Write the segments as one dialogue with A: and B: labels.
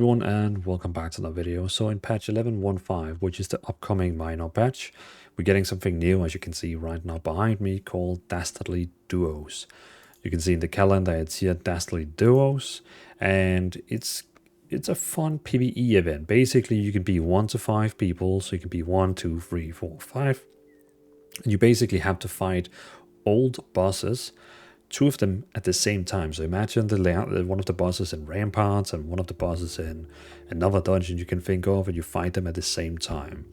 A: everyone and welcome back to another video. So in patch 11.15, which is the upcoming minor patch, we're getting something new, as you can see right now behind me, called Dastardly Duos. You can see in the calendar it's here Dastardly Duos, and it's a fun PvE event. Basically you can be 1 to 5 people, so you can be 1, 2, 3, 4, 5. And you basically have to fight old bosses, 2 of them at the same time. So imagine one of the bosses in Ramparts and one of the bosses in another dungeon you can think of, and you fight them at the same time.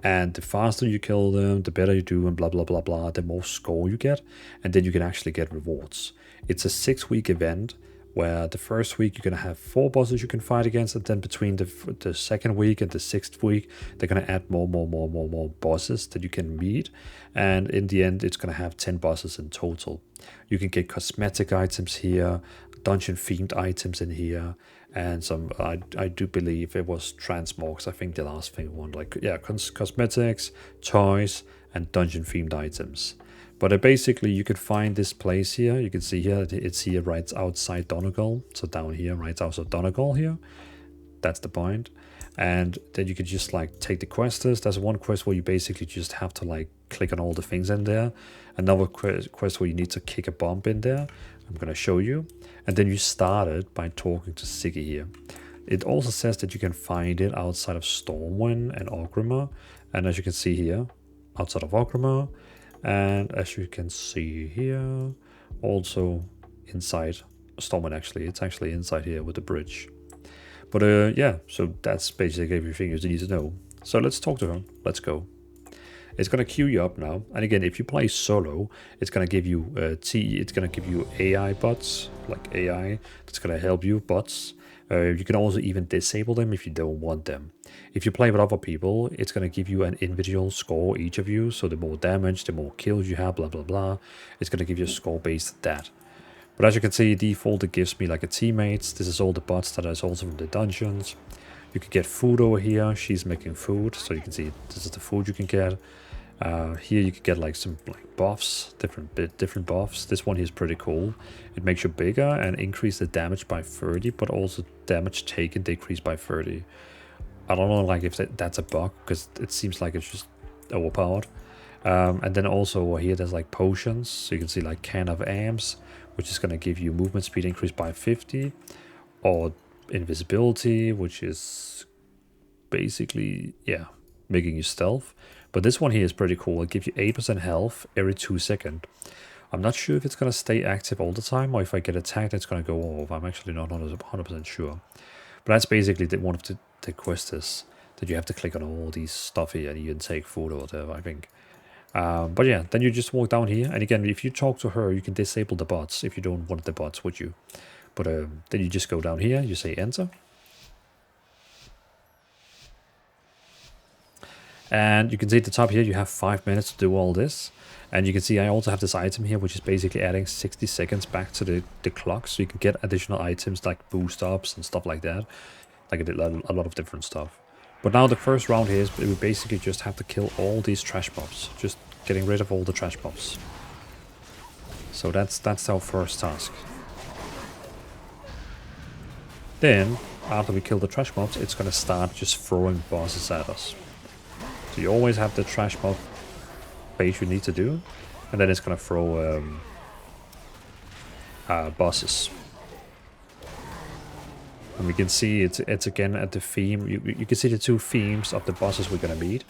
A: And the faster you kill them, the better you do, and blah blah blah blah, the more score you get, and then you can actually get rewards. It's a 6-week event, where the first week you're going to have 4 bosses you can fight against, and then between the second week and the 6th week, they're going to add more bosses that you can meet, and in the end it's going to have 10 bosses in total. You can get cosmetic items here, dungeon themed items in here, and some, I do believe it was transmogs, I think the last thing one, like, yeah, cosmetics, toys, and dungeon themed items. But basically you could find this place here. You can see here, it's here right outside Donegal. So down here, right outside Donegal here. That's the point. And then you could just like take the quests. There's one quest where you basically just have to like click on all the things in there. Another quest where you need to kick a bomb in there. I'm going to show you. And then you start it by talking to Siggy here. It also says that you can find it outside of Stormwind and Orgrimmar. And as you can see here, outside of Orgrimmar. And as you can see here, also inside Stormwind, actually. It's actually inside here with the bridge. But yeah, so that's basically everything you need to know. So let's talk to her. Let's go. It's going to queue you up now. And again, if you play solo, it's going to give you it's going to give you AI bots, like AI, that's going to help you, bots. You can also even disable them if you don't want them. If you play with other people, it's going to give you an individual score, each of you. So the more damage, the more kills you have, blah, blah, blah. It's going to give you a score based on that. But as you can see, default, it gives me like a teammates. This is all the bots that is also from the dungeons. You can get food over here. She's making food. So you can see this is the food you can get. Here you can get like some like buffs, different buffs. This one here is pretty cool. It makes you bigger and increase the damage by 30, but also damage taken decreased by 30. I don't know like if that's a bug, because it seems like it's just overpowered. And then also over here there's like potions. So you can see like can of amps, which is going to give you movement speed increased by 50, or invisibility, which is basically, yeah, making you stealth. But this one here is pretty cool. It gives you 8% health every 2 seconds. I'm not sure if it's going to stay active all the time, or if I get attacked, it's going to go off. I'm actually not 100% sure. But that's basically one of the quests is that you have to click on all these stuff here, and you can take food or whatever, I think. But yeah, then you just walk down here. And again, if you talk to her, you can disable the bots if you don't want the bots with you. But then you just go down here, you say enter. And you can see at the top here, you have 5 minutes to do all this. And you can see I also have this item here, which is basically adding 60 seconds back to the clock. So you can get additional items like boost ups and stuff like that. Like a lot of different stuff. But now the first round here is we basically just have to kill all these trash mobs. Just getting rid of all the trash mobs. So that's our first task. Then, after we kill the trash mobs, it's going to start just throwing bosses at us. So you always have the trash mob base you need to do, and then it's gonna throw bosses. And we can see it's again at the theme. You can see the 2 themes of the bosses we're gonna meet.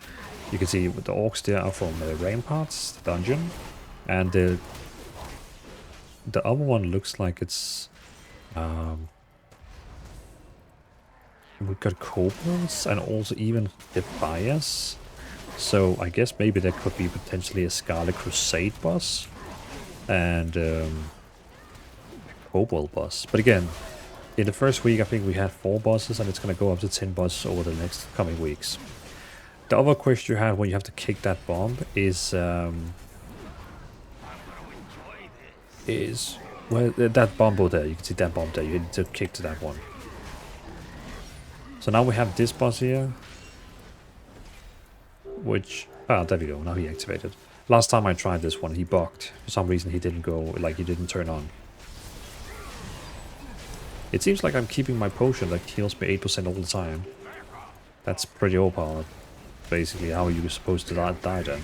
A: You can see the orcs there are from Ramparts, the dungeon, and the other one looks like it's we've got kobolds and also even the bias. So I guess maybe there could be potentially a Scarlet Crusade boss and kobold boss. But again, in the first week I think we had 4 bosses, and it's going to go up to 10 bosses over the next coming weeks. The other question you have when you have to kick that bomb is well, that bomb over there. You can see that bomb there. You need to kick to that one. So now we have this boss here. Which, there we go, now he activated. Last time I tried this one, he bugged. For some reason he didn't go, like he didn't turn on. It seems like I'm keeping my potion that heals me 8% all the time. That's pretty overpowered. Basically how you're supposed to die then.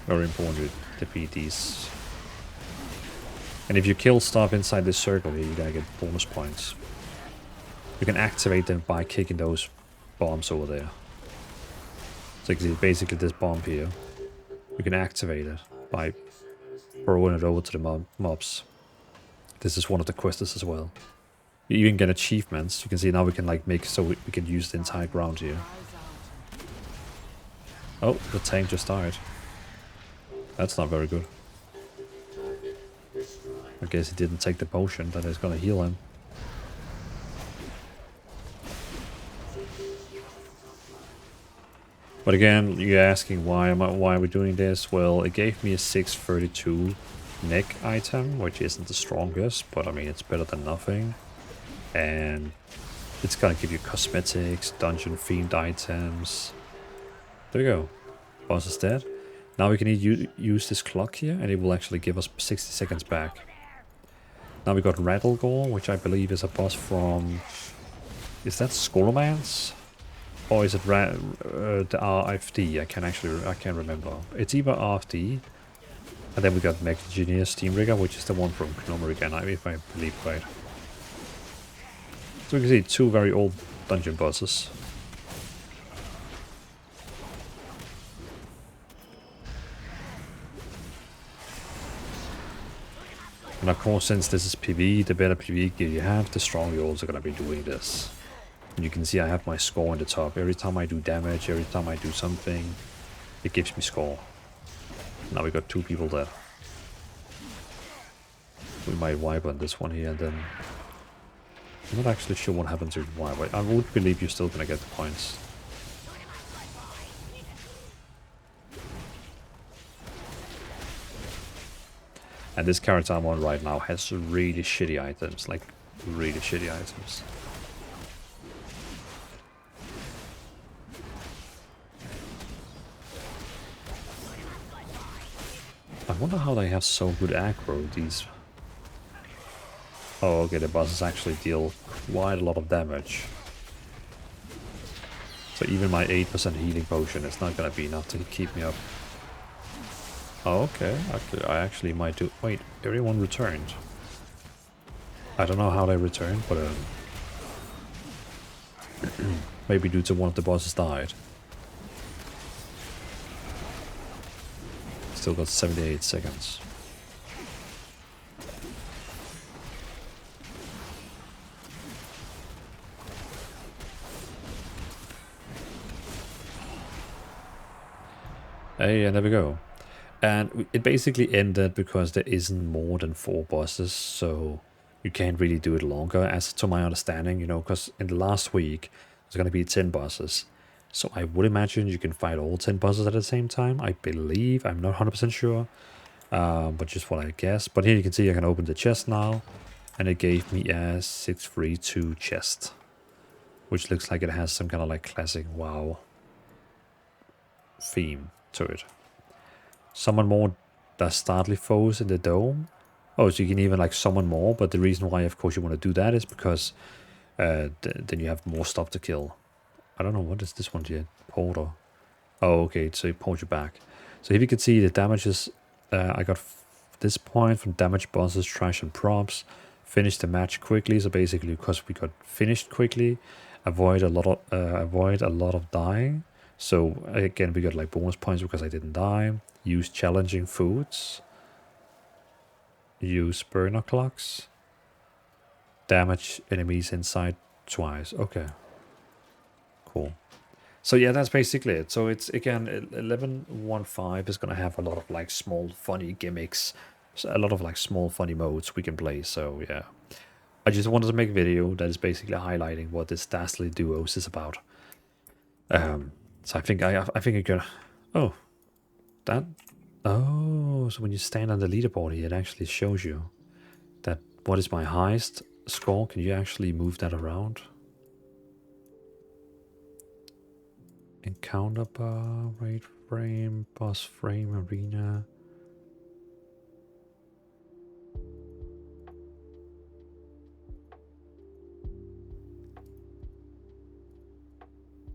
A: Very important to defeat these. And if you kill stuff inside this circle here, you're gonna get bonus points. You can activate them by kicking those bombs over there. So basically this bomb here, you can activate it by throwing it over to the mobs. This is one of the quests as well. You even get achievements. You can see now we can like make so we can use the entire ground here. Oh, the tank just died. That's not very good. I guess he didn't take the potion that is gonna heal him. But again, you're asking why are we doing this? Well, it gave me a 632 neck item, which isn't the strongest, but I mean it's better than nothing. And it's gonna give you cosmetics, dungeon themed items. There we go. Boss is dead. Now we can use this clock here, and it will actually give us 60 seconds back. Now we got Rattlegore, which I believe is a boss from... Is that Scholomance? Or is it the RFD? I can't remember. It's either RFD, and then we got Mech Engineer Steamrigger, which is the one from Gnomerigan, if I believe right. So we can see two very old dungeon bosses. And of course, since this is PvE, the better PvE gear you have, the stronger you're also going to be doing this. And you can see I have my score in the top. Every time I do damage, every time I do something, it gives me score. Now we got two people dead. We might wipe on this one here, and then... I'm not actually sure what happens if you wipe. I would believe you're still going to get the points. And this character I'm on right now has really shitty items, like really shitty items. I wonder how they have so good aggro, these... Oh, okay, the bosses actually deal quite a lot of damage. So even my 8% healing potion is not gonna be enough to keep me up. Oh, okay, I actually might do... Wait, everyone returned. I don't know how they returned, but... maybe due to one of the bosses died. Still got 78 seconds. Hey, and there we go. And it basically ended because there isn't more than 4 bosses, so you can't really do it longer, as to my understanding, you know, because in the last week there's going to be 10 bosses. So I would imagine you can fight all 10 bosses at the same time, I believe. I'm not 100% sure, but just what I guess. But here you can see I can open the chest now, and it gave me a 632 chest, which looks like it has some kind of like classic WoW theme to it. Summon more Dastardly foes in the dome. Oh, so you can even like summon more, but the reason why of course you want to do that is because then you have more stuff to kill. I don't know, what is this one here? Porter. Oh, okay, so it pulls you back. So if you can see the damages, I got this point from damage bosses, trash and props. Finish the match quickly, so basically because we got finished quickly, avoid a lot of dying. So again, we got like bonus points because I didn't die. Use challenging foods. Use burner clocks. Damage enemies inside twice. Okay. Cool. So yeah, that's basically it. So it's again 11.15 is gonna have a lot of like small funny gimmicks, a lot of like small funny modes we can play. So yeah, I just wanted to make a video that is basically highlighting what this Dastardly Duos is about. So I think I can. Oh, that. Oh, so when you stand on the leaderboard here, it actually shows you that what is my highest score. Can you actually move that around? Encounter bar, raid frame, boss frame, arena.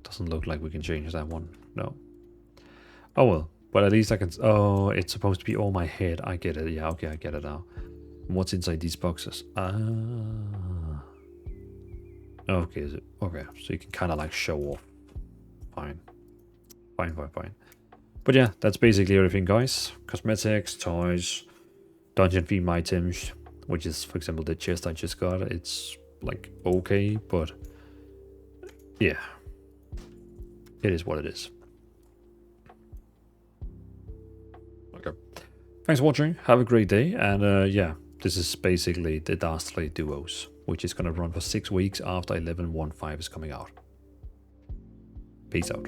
A: Doesn't look like we can change that one. No. Oh well, but at least I can. Oh, it's supposed to be all my head. I get it. Yeah, okay, I get it now. What's inside these boxes? Ah. Okay, is it? Okay, so you can kind of like show off. Fine. Fine, fine, fine. But yeah, that's basically everything, guys. Cosmetics, toys, dungeon theme items, which is, for example, the chest I just got. It's like okay, but yeah, it is what it is. Okay. Thanks for watching. Have a great day. And yeah, this is basically the Dastardly Duos, which is going to run for 6 weeks after 11.15 is coming out. Peace out.